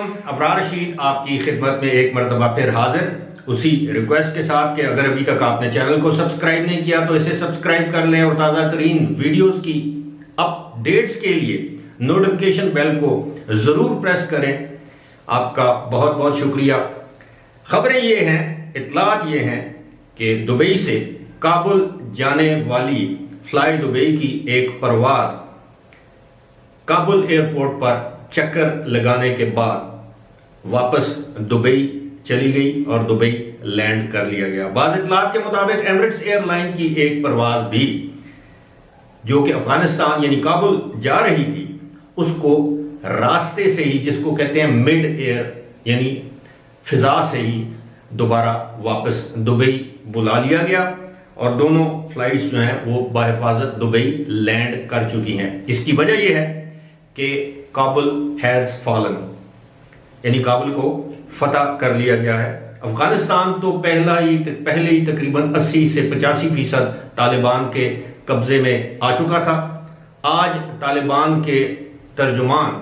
अस्सलाम, अबरार रशीद आपकी खिदमत में एक मरतबा फिर हाजिर, उसी रिक्वेस्ट के साथ कि अगर अभी तक आपने चैनल को सब्सक्राइब नहीं किया तो इसे सब्सक्राइब कर लें और ताज़ा तरीन वीडियोज़ की अपडेट्स के लिए नोटिफिकेशन बेल को ज़रूर प्रेस करें। आपका बहुत बहुत शुक्रिया। खबरें ये हैं, इतलात ये हैं कि दुबई से काबुल जाने वाली फ्लाई दुबई की एक परवाज काबुल एयरपोर्ट पर चक्कर लगाने के बाद वापस दुबई चली गई और दुबई लैंड कर लिया गया। बाज़ इतलात के मुताबिक एमिरेट्स एयरलाइन की एक परवाज भी जो कि अफगानिस्तान यानी काबुल जा रही थी, उसको रास्ते से ही, जिसको कहते हैं मिड एयर यानी फिजा से ही, दोबारा वापस दुबई बुला लिया गया और दोनों फ्लाइट्स जो हैं वो बाहिफाजत दुबई लैंड कर चुकी हैं। इसकी वजह यह है कि काबुल हैज फॉलन यानी काबुल को फतह कर लिया गया है। अफगानिस्तान तो पहले ही तकरीबन 80 से 85% तालिबान के कब्जे में आ चुका था। आज तालिबान के तर्जुमान,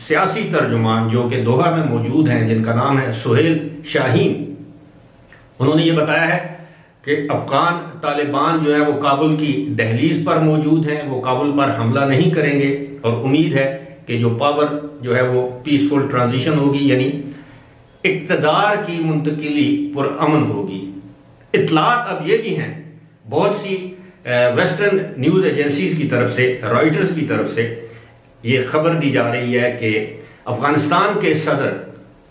सियासी तर्जुमान जो कि दोहा में मौजूद हैं, जिनका नाम है सुहेल शाहीन, उन्होंने ये बताया है कि अफगान तालिबान जो है वो काबुल की दहलीज पर मौजूद हैं, वो काबुल पर हमला नहीं करेंगे और उम्मीद है कि जो पावर जो है वो पीसफुल ट्रांजिशन होगी, यानी इक्तदार की मुंतकिली पुरअमन होगी। इतलात अब ये भी हैं, बहुत सी वेस्टर्न न्यूज़ एजेंसीज की तरफ से, रॉयटर्स की तरफ से ये खबर दी जा रही है कि अफगानिस्तान के सदर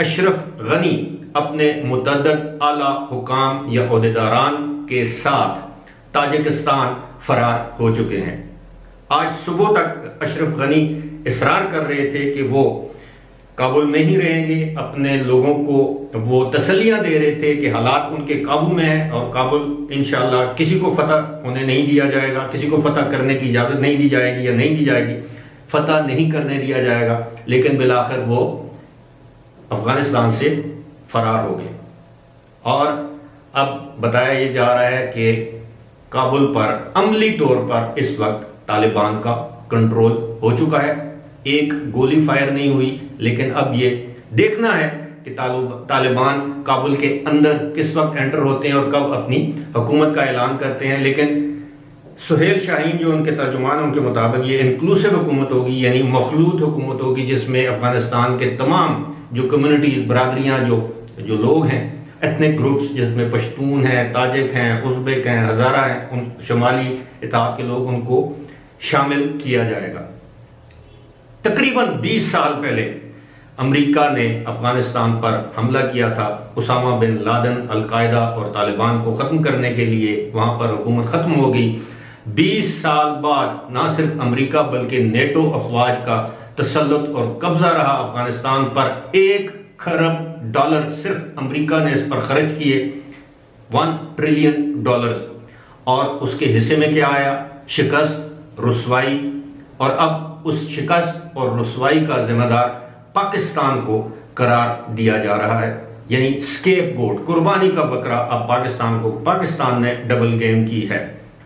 अशरफ गनी अपने मुतअद्दिद आला हुकाम या ओहदेदारान के साथ ताजिकिस्तान फरार हो चुके हैं। आज सुबह तक अशरफ गनी इसरार कर रहे थे कि वो काबुल में ही रहेंगे, अपने लोगों को वो तसल्लियां दे रहे थे कि हालात उनके काबू में है और काबुल इंशाअल्लाह किसी को फतह होने नहीं दिया जाएगा, किसी को फतह करने की इजाज़त नहीं दी जाएगी या नहीं दी जाएगी, फतह नहीं करने दिया जाएगा। लेकिन बिलाखिर वो अफगानिस्तान से फरार हो गए और अब बताया ये जा रहा है कि काबुल पर अमली तौर पर इस वक्त तालिबान का कंट्रोल हो चुका है। एक गोली फायर नहीं हुई, लेकिन अब ये देखना है कि तालिबान काबुल के अंदर किस वक्त एंटर होते हैं और कब अपनी हुकूमत का ऐलान करते हैं। लेकिन सुहेल शाहीन जो उनके तर्जुमान हैं, उनके मुताबिक ये इंक्लूसिव हुकूमत होगी, यानी मखलूत हुकूमत होगी, जिसमें अफगानिस्तान के तमाम जो कम्युनिटीज़, बरादरियाँ, जो लोग हैं, एथनिक ग्रुप्स, जिसमें पश्तून हैं, ताजिक हैं, उज़्बेक हैं, हज़ारा हैं, उन शुमाली इताद के लोग, उनको शामिल किया जाएगा। तकरीबन 20 साल पहले अमेरिका ने अफगानिस्तान पर हमला किया था। उसामा बिन लादेन, अलकायदा और तालिबान को ख़त्म करने के लिए वहाँ पर हुकूमत ख़त्म हो गई। 20 साल बाद ना सिर्फ अमेरिका बल्कि नेटो अफवाज का तसल्लुत और कब्जा रहा अफगानिस्तान पर। $1 खरब सिर्फ अमेरिका ने इस पर खर्च किए, $1 ट्रिलियन, और उसके हिस्से में क्या आया? शिकस्त, रुसवाई। और अब उस शिकस्त और रुसवाई का जिम्मेदार पाकिस्तान को करार दिया जा रहा है, यानी स्केपगोट, कुर्बानी का बकरा अब पाकिस्तान ने डबल गेम की है।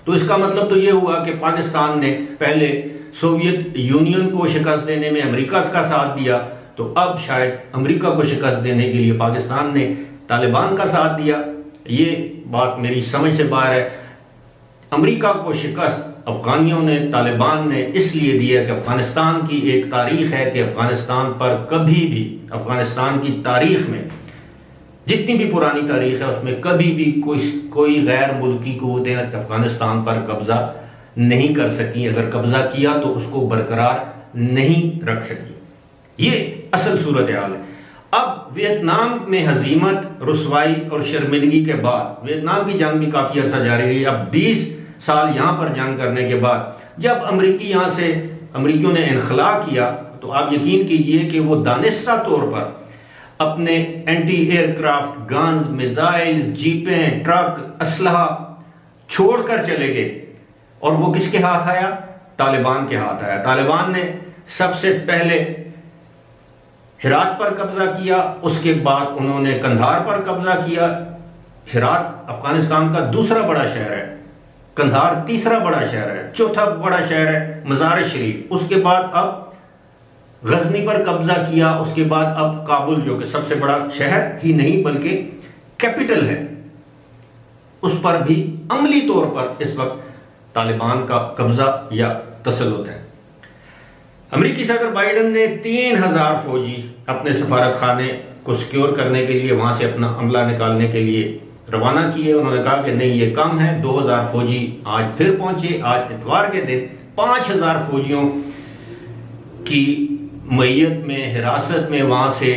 तो इसका मतलब तो ये हुआ कि पाकिस्तान ने पहले सोवियत यूनियन को शिकस्त देने में अमेरिका का साथ दिया, तो अब शायद अमेरिका को शिकस्त देने के लिए पाकिस्तान ने तालिबान का साथ दिया। ये बात मेरी समझ से बाहर है। अमेरिका को शिकस्त अफगानियों ने, तालिबान ने इसलिए दिया कि अफगानिस्तान की एक तारीख है कि अफगानिस्तान पर कभी भी, अफगानिस्तान की तारीख में जितनी भी पुरानी तारीख है उसमें कभी भी कोई गैर मुल्की क़ुव्वतें अफगानिस्तान पर कब्जा नहीं कर सकी। अगर कब्जा किया तो उसको बरकरार नहीं रख सकी। ये असल सूरत हाल है। अब वियतनाम में हजीमत, रुसवाई और शर्मिंदगी के बाद, वियतनाम की जंग भी काफ़ी अर्सा जारी रही। अब 20 साल यहाँ पर जंग करने के बाद जब अमरीकियों ने इनखला किया, तो आप यकीन कीजिए कि वो दानिस्ता तौर पर अपने एंटी एयरक्राफ्ट गन्स, मिसाइल्स, जीपें, ट्रक, असलहा छोड़कर चले गए। और वो किसके हाथ आया? तालिबान के हाथ आया। तालिबान ने सबसे पहले हिरात पर कब्जा किया, उसके बाद उन्होंने कंधार पर कब्जा किया। हिरात अफगानिस्तान का दूसरा बड़ा शहर है, कंधार तीसरा बड़ा शहर है, चौथा बड़ा शहर है मज़ार शरीफ। उसके बाद अब गजनी पर कब्जा किया, उसके बाद अब काबुल जो कि सबसे बड़ा शहर ही नहीं बल्कि कैपिटल है, उस पर भी अमली तौर पर इस वक्त तालिबान का कब्जा या तसल्लुत है। अमेरिकी सदर बाइडेन ने 3000 फौजी अपने सफारत खाने को सिक्योर करने के लिए, वहां से अपना अमला निकालने के लिए रवाना किए। उन्होंने कहा कि नहीं, ये कम है। 2000 फौजी आज फिर पहुंचे। आज इतवार के दिन 5000 फौजियों की मय्यत में, हिरासत में, वहां से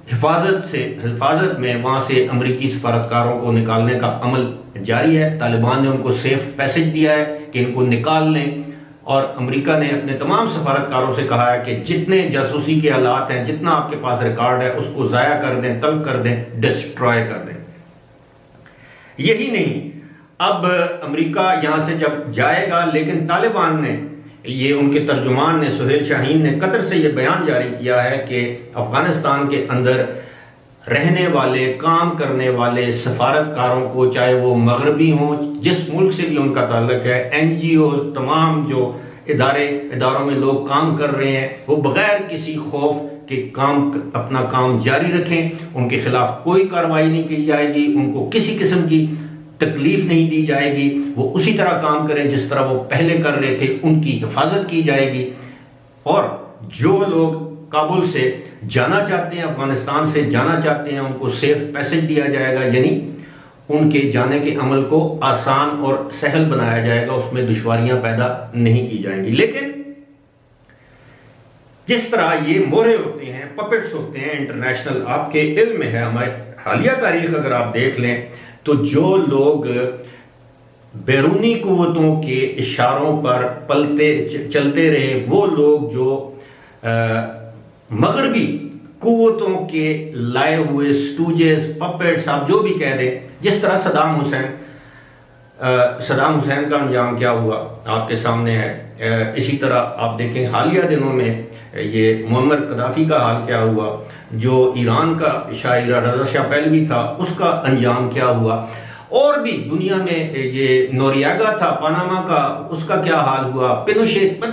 हिफाजत में वहां से अमेरिकी सफारतकारों को निकालने का अमल जारी है। तालिबान ने उनको सेफ पैसेज दिया है कि इनको निकाल लें, और अमेरिका ने अपने तमाम सफारतकारों से कहा है कि जितने जासूसी के हालात हैं, जितना आपके पास रिकॉर्ड है, उसको जाया कर दें, तलब कर दें, डिस्ट्रॉय कर दें। यही नहीं, अब अमेरिका यहां से जब जाएगा, लेकिन तालिबान ने, ये उनके तर्जुमान ने, सुहेल शाहीन ने कतर से ये बयान जारी किया है कि अफगानिस्तान के अंदर रहने वाले, काम करने वाले सफारतकारों को, चाहे वो मगरबी हों, जिस मुल्क से भी उनका ताल्लुक है, NGO, तमाम जो इदारों में लोग काम कर रहे हैं, वो बगैर किसी खौफ के अपना काम जारी रखें। उनके खिलाफ कोई कार्रवाई नहीं की जाएगी, उनको किसी किस्म की तकलीफ नहीं दी जाएगी। वो उसी तरह काम करें जिस तरह वो पहले कर रहे थे, उनकी हिफाजत की जाएगी। और जो लोग काबुल से जाना चाहते हैं, अफगानिस्तान से जाना चाहते हैं, उनको सेफ पैसेज दिया जाएगा, यानी उनके जाने के अमल को आसान और सहल बनाया जाएगा, उसमें दुश्वारियां पैदा नहीं की जाएंगी। लेकिन जिस तरह ये मोहरे होते हैं, पपेट्स होते हैं इंटरनेशनल, आपके इल्म में है, हमारे हालिया तारीख अगर आप देख लें तो जो लोग बैरूनी कुव्वतों के इशारों पर चलते रहे, वो लोग जो मगरबी कुव्वतों के लाए हुए स्टूजेस, पपेट्स, आप जो भी कह दें, जिस तरह सदाम हुसैन का अंजाम क्या हुआ आपके सामने है। इसी तरह आप देखें हालिया दिनों में ये मुअम्मर कदाफी का हाल क्या हुआ, जो ईरान का शाहिरा रजा शाह पहलवी था, उसका अंजाम क्या हुआ, और भी दुनिया में ये नोरियागा था पनामा का, उसका क्या हाल हुआ, पिनोशेट,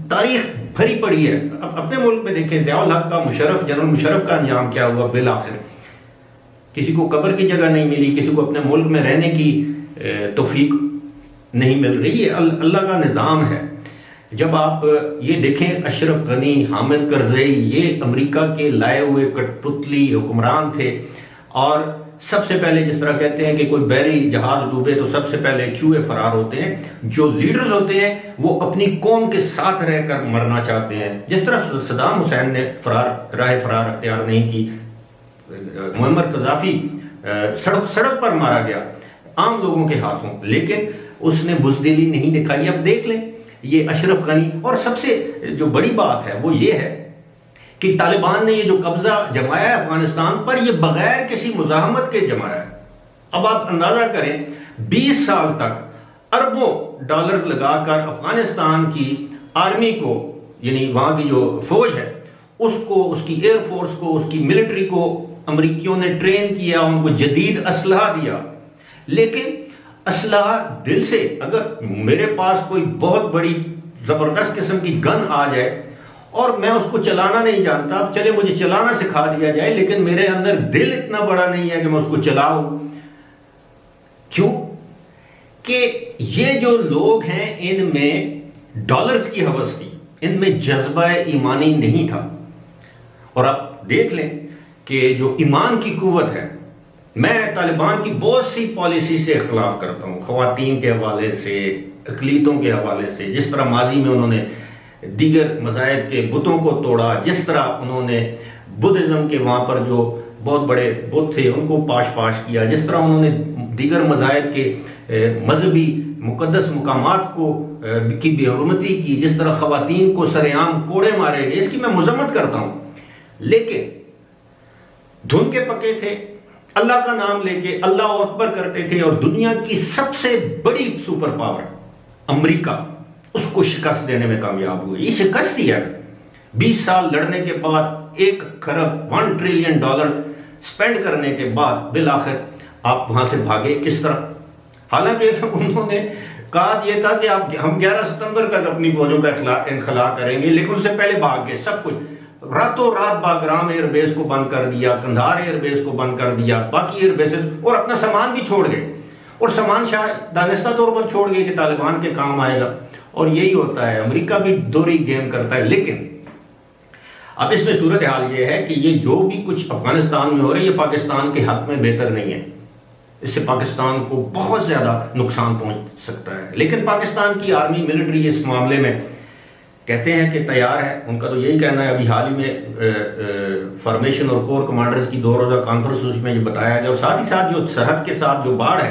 तारीख भरी पड़ी है। अब अपने मुल्क में देखें, ज़ियाउल हक का, जनरल मुशर्रफ का अंजाम क्या हुआ। बिल आखिर किसी को कब्र की जगह नहीं मिली, किसी को अपने मुल्क में रहने की तौफीक नहीं मिल रही है। अल्लाह का निज़ाम है। जब आप ये देखें, अशरफ गनी, हामिद करजई, ये अमेरिका के लाए हुए कठपुतली हुक्मरान थे, और सबसे पहले जिस तरह कहते हैं कि कोई बहरी जहाज डूबे तो सबसे पहले चूहे फरार होते हैं। जो लीडर्स होते हैं वो अपनी कौम के साथ रहकर मरना चाहते हैं। जिस तरह सदाम हुसैन ने राह फरार अख्तियार नहीं की, मुअम्मर कदाफी सड़क पर मारा गया आम लोगों के हाथों, लेकिन उसने बुज़दिली नहीं दिखाई। अब देख लें ये अशरफ गनी, और सबसे जो बड़ी बात है वो ये है कि तालिबान ने ये जो कब्जा जमाया है अफगानिस्तान पर, ये बगैर किसी मुजाहमत के जमाया है। अब आप अंदाजा करें, 20 साल तक अरबों डॉलर लगाकर अफगानिस्तान की आर्मी को, यानी वहां की जो फौज है उसको, उसकी एयरफोर्स को, उसकी मिलिट्री को अमरीकियों ने ट्रेन किया, उनको जदीद असलहा दिया। लेकिन असलहा दिल से, अगर मेरे पास कोई बहुत बड़ी जबरदस्त किस्म की गन आ जाए और मैं उसको चलाना नहीं जानता, अब चले मुझे चलाना सिखा दिया जाए, लेकिन मेरे अंदर दिल इतना बड़ा नहीं है कि मैं उसको चलाऊं। क्यों? कि ये जो लोग हैं, इनमें डॉलर्स की हवस थी, इनमें जज्बा ईमानी नहीं था। और आप देख लें कि जो ईमान की कुव्वत है, मैं तालिबान की बहुत सी पॉलिसी से इख्तलाफ करता हूं, ख्वातीन के हवाले से, अक़लीतों के हवाले से, जिस तरह माजी में उन्होंने दीगर मज़ाहिब के बुतों को तोड़ा, जिस तरह उन्होंने बुद्धिज़्म के वहाँ पर जो बहुत बड़े बुत थे उनको पाश किया, जिस तरह उन्होंने दीगर मज़ाहिब के मजहबी मुक़द्दस मुकामात को की बेहुरमती की, जिस तरह ख़वातीन को सरेआम कोड़े मारे गए, इसकी मैं मजम्मत करता हूँ। लेकिन धुन के पके थे, अल्लाह का नाम लेके अल्लाह अकबर करते थे, और दुनिया की सबसे बड़ी सुपर पावर अमेरिका, उसको शिकस्त देने में कामयाब हुए। ये शिकस्त ही है। 20 साल लड़ने के बाद, 1 खरब $1 ट्रिलियन स्पेंड करने के बाद बिल आखिर आप वहां से भागे किस तरह। हालांकि उन्होंने कहा यह था कि हम 11 सितंबर तक अपनी फौजों का इनखला करेंगे, लेकिन उससे पहले भाग गए। सब कुछ रातों रात बागराम एयरबेस को बंद कर दिया, कंधार एयरबेस को बंद कर दिया, बाकी एयरबेसेस, और अपना सामान भी छोड़ गए। और सामान शायद दानिस्ता तौर पर छोड़ गए कि तालिबान के काम आएगा। और यही होता है, अमेरिका भी दोहरी गेम करता है। लेकिन अब इसमें सूरत हाल ये है कि ये जो भी कुछ अफगानिस्तान में हो रहा है, ये पाकिस्तान के हक में बेहतर नहीं है। इससे पाकिस्तान को बहुत ज्यादा नुकसान पहुंच सकता है। लेकिन पाकिस्तान की आर्मी मिलिट्री इस मामले में कहते हैं कि तैयार है। उनका तो यही कहना है। अभी हाल ही में फॉर्मेशन और कोर कमांडर्स की 2 रोजा कॉन्फ्रेंस उसमें ये बताया गया। और साथ ही साथ जो सरहद के साथ जो बाढ़ है,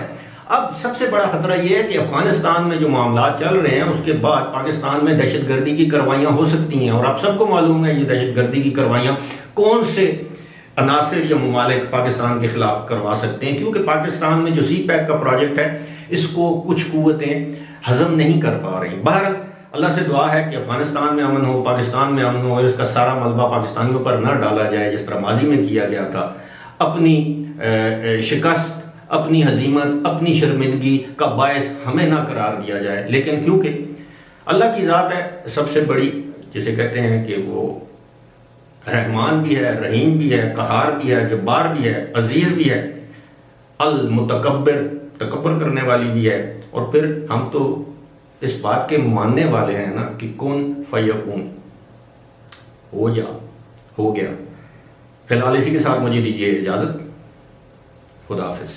अब सबसे बड़ा खतरा यह है कि अफगानिस्तान में जो मामला चल रहे हैं उसके बाद पाकिस्तान में दहशतगर्दी की कार्रवाइयां हो सकती हैं। और आप सबको मालूम है ये दहशतगर्दी की कार्रवाइयां कौन से अनासिर या ममालिक पाकिस्तान के खिलाफ करवा सकते हैं, क्योंकि पाकिस्तान में जो सी पैक का प्रोजेक्ट है इसको कुछ कुव्वतें हजम नहीं कर पा रही। बहर अल्लाह से दुआ है कि अफगानिस्तान में अमन हो, पाकिस्तान में अमन हो, इसका सारा मलबा पाकिस्तानियों पर न डाला जाए जिस तरह माजी में किया गया था। अपनी शिकस्त, अपनी हजीमत, अपनी शर्मिंदगी का बायस हमें ना करार दिया जाए। लेकिन क्योंकि अल्लाह की ज़ात है सबसे बड़ी, जिसे कहते हैं कि वो रहमान भी है, रहीम भी है, कहार भी है, जब्बार भी है, अजीज भी है, अल मुतकब्बिर, तकब्बर करने वाली भी है। और फिर हम तो इस बात के मानने वाले हैं ना कि कौन फयकून, हो जा, हो गया। फिलहाल इसी के साथ मुझे दीजिए इजाजत। खुदा हाफिज।